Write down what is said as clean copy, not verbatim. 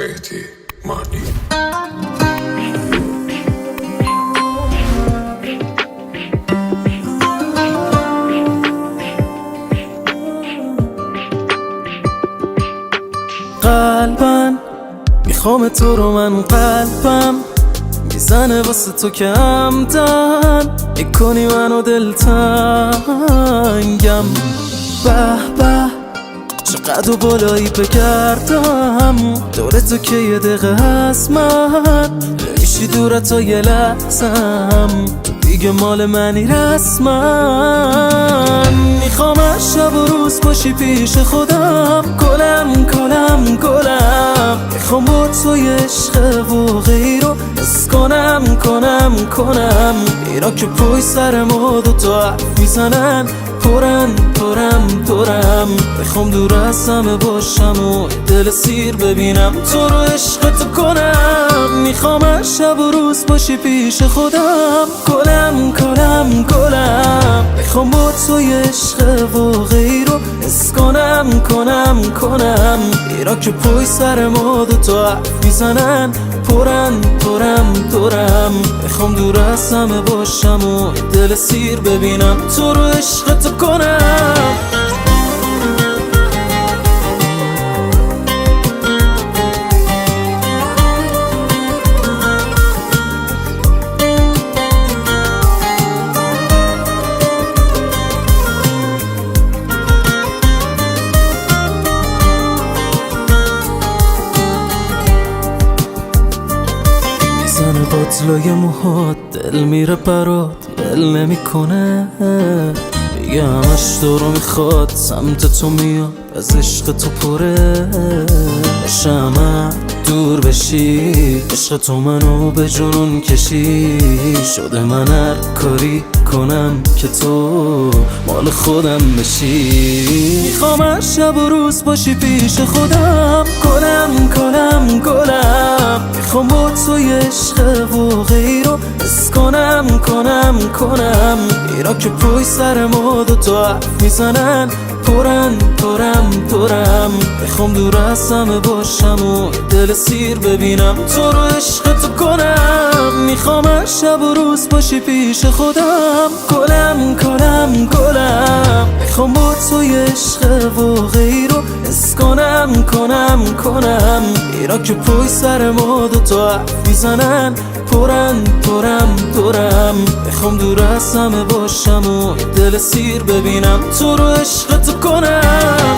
مهدی مانی. قلبم میخوام تو رو، من قلبم میزنه واسه تو که همدن میکنی منو دلتنگم. به به چقدر بالایی بگردم دور تو که یه دقیقه هست من نمیشی دورت تا یه لحظم تو دیگه مال منی رسمن. میخوام از شب و روز باشی پیش خودم گلم گلم گلم. میخوام با تو یه عشق و غیرو حس کنم اینا که پای سر ما دوتا حرف میزنن پرم میخوام دور از همه باشم و دل سیر ببینم تو رو عشق تو کنم. میخوام از شب و روز باشی پیش خودم گلم میخوام با تو یه عشق و غیرو حس کنم اینا که پای سر ما دوتا حرف میزنن پرم میخوام دور از همه باشم و دل سیر ببینم تو رو عشق تو کنم. میزنه باطلای موهات دل میره برات ول نمیکنه دیگه همش تو رو میخواد سمت تو میاد از عشق تو پره بشم دور بشی عشق تو منو به جنون کشی شده من هر کاری کنم که تو مال خودم بشی. میخوام از شب و روز باشی پیش خودم گلم میخوام با تو یه عشق و غیرو حس کنم اینا که پای سر ما دوتا حرف میزنن پرم میخوام دور از همه باشم و دل سیر ببینم تو رو عشق تو کنم. میخوام از شب و روز باشی پیش خودم گلم میخوام با تو یه عشق و غیرو حس کنم اینا که پای سر ما دوتا حرف میزنن پرم میخوام دور از همه باشم و دل سیر ببینم تو رو عشق تو کنم.